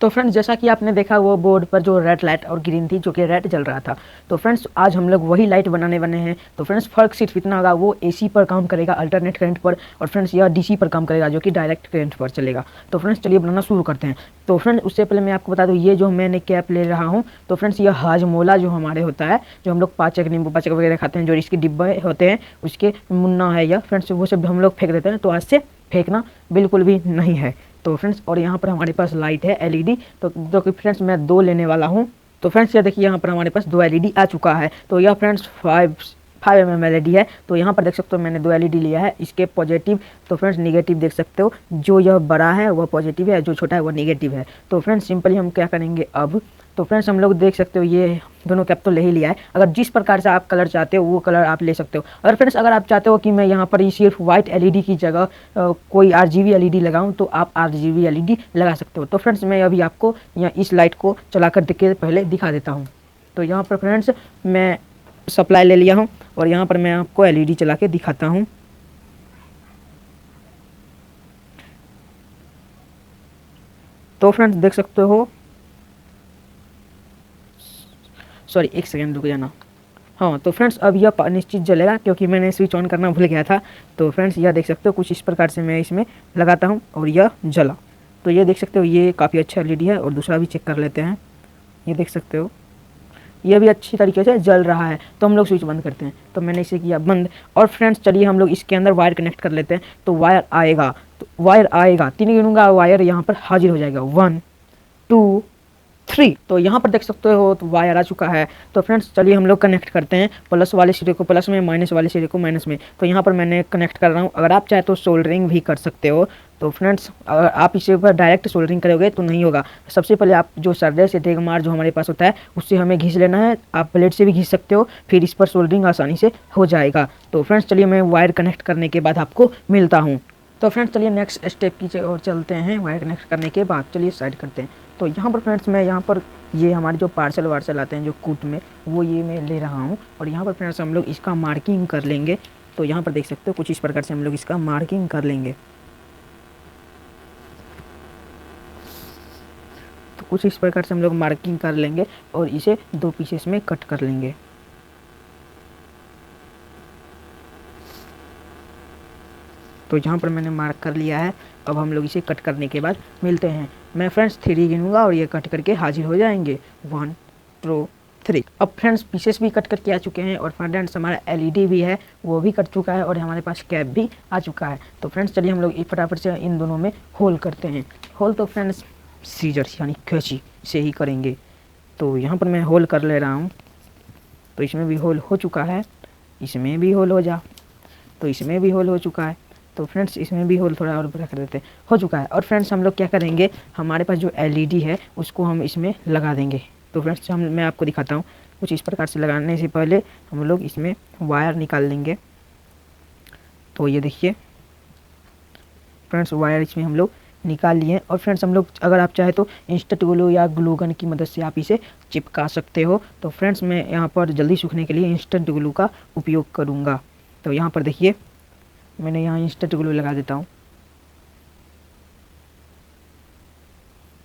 तो फ्रेंड्स जैसा कि आपने देखा वो बोर्ड पर जो रेड लाइट और ग्रीन थी जो कि रेड जल रहा था। तो फ्रेंड्स आज हम लोग वही लाइट बनाने वाले हैं। तो फ्रेंड्स फ़र्क सिर्फ इतना होगा, वो एसी पर काम करेगा अल्टरनेट करंट पर, और फ्रेंड्स यह डीसी पर काम करेगा जो कि डायरेक्ट करंट पर चलेगा। तो फ्रेंड्स चलिए बनाना शुरू करते हैं। तो फ्रेंड्स उससे पहले मैं आपको बता दूँ, ये जो मैंने कैप ले रहा हूँ, तो फ्रेंड्स यह हाजमोला जो हमारे होता है, जो हम लोग पाचक नींबू पाचक वगैरह खाते हैं, जो इसके डिब्बे होते हैं उसके मुन्ना है यह। फ्रेंड्स वो सब हम लोग फेंक देते हैं, तो आज से फेंकना बिल्कुल भी नहीं है। तो फ्रेंड्स और यहाँ पर हमारे पास लाइट है एलईडी, तो जो कि फ्रेंड्स मैं 2 लेने वाला हूँ। तो फ्रेंड्स ये देखिए यहाँ पर हमारे पास 2 एलईडी आ चुका है। तो यह फ्रेंड्स 5 mm एलईडी है। तो यहाँ पर देख सकते हो मैंने 2 एलईडी लिया है। इसके पॉजिटिव तो फ्रेंड्स निगेटिव देख सकते हो, जो यह बड़ा है वह पॉजिटिव है, जो छोटा है वह निगेटिव है। तो फ्रेंड्स सिंपली हम क्या करेंगे अब, तो फ्रेंड्स हम लोग देख सकते हो ये दोनों कैप तो ले ही लिया है। अगर जिस प्रकार से आप कलर चाहते हो वो कलर आप ले सकते हो। अगर फ्रेंड्स अगर आप चाहते हो कि मैं यहाँ पर सिर्फ वाइट एलईडी की जगह कोई आरजीबी एलईडी लगाऊं, तो आप आरजीबी एलईडी लगा सकते हो। तो फ्रेंड्स मैं अभी आपको यहाँ इस लाइट को चला कर के पहले दिखा देता हूँ। तो यहाँ पर फ्रेंड्स मैं सप्लाई ले लिया हूँ और यहाँ पर मैं आपको एलईडी चला के दिखाता हूँ। तो फ्रेंड्स देख सकते हो, सॉरी एक सेकेंड रुक जाना। हाँ तो फ्रेंड्स अब यह निश्चित जलेगा क्योंकि मैंने स्विच ऑन करना भूल गया था। तो फ्रेंड्स यह देख सकते हो कुछ इस प्रकार से मैं इसमें लगाता हूँ और यह जला। तो ये देख सकते हो ये काफ़ी अच्छा एलईडी है। और दूसरा भी चेक कर लेते हैं। ये देख सकते हो यह भी अच्छी तरीके से जल रहा है। तो हम लोग स्विच बंद करते हैं। तो मैंने इसे किया बंद। और फ्रेंड्स चलिए हम लोग इसके अंदर वायर कनेक्ट कर लेते हैं। तो वायर आएगा, तो वायर आएगा 3 गिनूंगा, वायर यहाँ पर हाजिर हो जाएगा 1 2 3। तो यहाँ पर देख सकते हो तो वायर आ चुका है। तो फ्रेंड्स चलिए हम लोग कनेक्ट करते हैं, प्लस वाले सिरे को प्लस में, माइनस वाले सिरे को माइनस में। तो यहाँ पर मैंने कनेक्ट कर रहा हूँ। अगर आप चाहे तो सोल्डरिंग भी कर सकते हो। तो फ्रेंड्स अगर आप इसे ऊपर डायरेक्ट सोल्डरिंग करोगे तो नहीं होगा। सबसे पहले आप जो सर्दे से तेगमार जो हमारे पास होता है उससे हमें घिस लेना है। आप ब्लेड से भी घिस सकते हो, फिर इस पर सोल्डरिंग आसानी से हो जाएगा। तो फ्रेंड्स चलिए मैं वायर कनेक्ट करने के बाद आपको मिलता हूँ। तो फ्रेंड्स चलिए नेक्स्ट स्टेप की और चलते हैं। वायर कनेक्ट करने के बाद चलिए साइड करते हैं। तो यहाँ पर फ्रेंड्स मैं यहाँ पर ये हमारे जो पार्सल वार्सल आते हैं जो कूट में, वो ये मैं ले रहा हूँ। और यहाँ पर फ्रेंड्स हम लोग इसका मार्किंग कर लेंगे। तो यहाँ पर देख सकते हो कुछ इस प्रकार से हम लोग इसका मार्किंग कर लेंगे। तो कुछ इस प्रकार से हम लोग मार्किंग कर लेंगे और इसे 2 पीसेस में कट कर लेंगे। तो यहाँ पर मैंने मार्क कर लिया है। अब हम लोग इसे कट करने के बाद मिलते हैं। मैं फ्रेंड्स 3 गिनूंगा और ये कट करके हाजिर हो जाएंगे 1 2 3। अब फ्रेंड्स पीसेस भी कट करके आ चुके हैं और फ्रेंड्स हमारा एलईडी भी है वो भी कट चुका है और हमारे पास कैप भी आ चुका है। तो फ्रेंड्स चलिए हम लोग फटाफट से इन दोनों में होल करते हैं। होल तो फ्रेंड्स सीजर यानी कैंची से ही करेंगे। तो यहाँ पर मैं होल कर ले रहा हूँ। तो इसमें भी होल हो चुका है, इसमें भी होल हो जा, तो इसमें भी होल हो चुका है। तो फ्रेंड्स इसमें भी होल थोड़ा और बड़ा कर देते हैं, हो चुका है। और फ्रेंड्स हम लोग क्या करेंगे, हमारे पास जो एलईडी है उसको हम इसमें लगा देंगे। तो फ्रेंड्स मैं आपको दिखाता हूँ। कुछ इस प्रकार से लगाने से पहले हम लोग इसमें वायर निकाल लेंगे। तो ये देखिए फ्रेंड्स वायर इसमें हम लोग निकाल लिए। और फ्रेंड्स हम लोग अगर आप चाहे तो इंस्टेंट ग्लू या ग्लू गन की मदद से आप इसे चिपका सकते हो। तो फ्रेंड्स मैं यहाँ पर जल्दी सूखने के लिए इंस्टेंट ग्लू का उपयोग करूँगा। तो यहाँ पर देखिए मैंने यहाँ इंस्टेंट ग्लू लगा देता हूँ।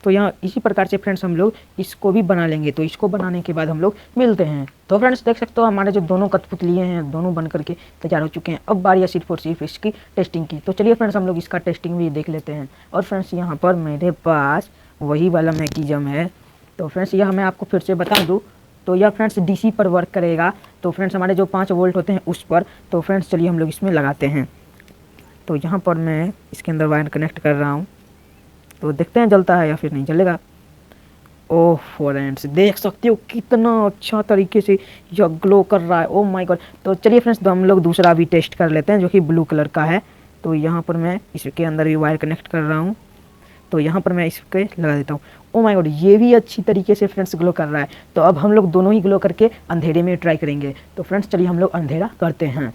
तो यहाँ इसी प्रकार से फ्रेंड्स हम लोग इसको भी बना लेंगे। तो इसको बनाने के बाद हम लोग मिलते हैं। तो फ्रेंड्स देख सकते हो हमारे जो दोनों कठपुतलियाँ हैं दोनों बन करके तैयार हो चुके हैं। अब बारी है सिर्फ इसकी टेस्टिंग की। तो चलिए फ्रेंड्स हम लोग इसका टेस्टिंग भी देख लेते हैं। और फ्रेंड्स यहाँ पर मेरे पास वही वाला मैकेनिज्म है। तो फ्रेंड्स यह मैं आपको फिर से बता दूँ, तो यह फ्रेंड्स डीसी पर वर्क करेगा। तो फ्रेंड्स हमारे जो 5 वोल्ट होते हैं उस पर। तो फ्रेंड्स चलिए हम लोग इसमें लगाते हैं। तो यहाँ पर मैं इसके अंदर वायर कनेक्ट कर रहा हूँ। तो देखते हैं जलता है या फिर नहीं जलेगा। ओह फ्रेंड्स देख सकते हो कितना अच्छा तरीके से यह ग्लो कर रहा है। Oh my God. तो चलिए फ्रेंड्स तो हम लोग दूसरा भी टेस्ट कर लेते हैं जो कि ब्लू कलर का है। तो यहाँ पर मैं इसके अंदर भी वायर कनेक्ट कर रहा हूँ। तो यहाँ पर मैं इसके लगा देता हूँ। ओह माय गॉड ये भी अच्छी तरीके से फ्रेंड्स ग्लो कर रहा है। तो अब हम लोग दोनों ही ग्लो करके अंधेरे में ट्राई करेंगे। तो फ्रेंड्स चलिए हम लोग अंधेरा करते हैं।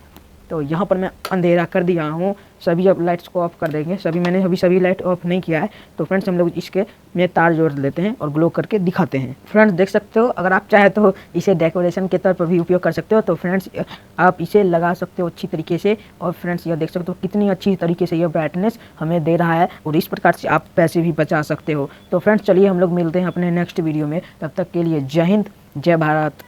तो यहाँ पर मैं अंधेरा कर दिया हूँ। सभी अब लाइट्स को ऑफ कर देंगे। मैंने अभी सभी लाइट ऑफ नहीं किया है। तो फ्रेंड्स हम लोग इसके में तार जोड़ लेते हैं और ग्लो करके दिखाते हैं। फ्रेंड्स देख सकते हो, अगर आप चाहे तो इसे डेकोरेशन के तौर पर भी उपयोग कर सकते हो। तो फ्रेंड्स आप इसे लगा सकते हो अच्छी तरीके से। और फ्रेंड्स यह देख सकते हो कितनी अच्छी तरीके से यह ब्राइटनेस हमें दे रहा है, और इस प्रकार से आप पैसे भी बचा सकते हो। तो फ्रेंड्स चलिए हम लोग मिलते हैं अपने नेक्स्ट वीडियो में। तब तक के लिए जय हिंद, जय भारत।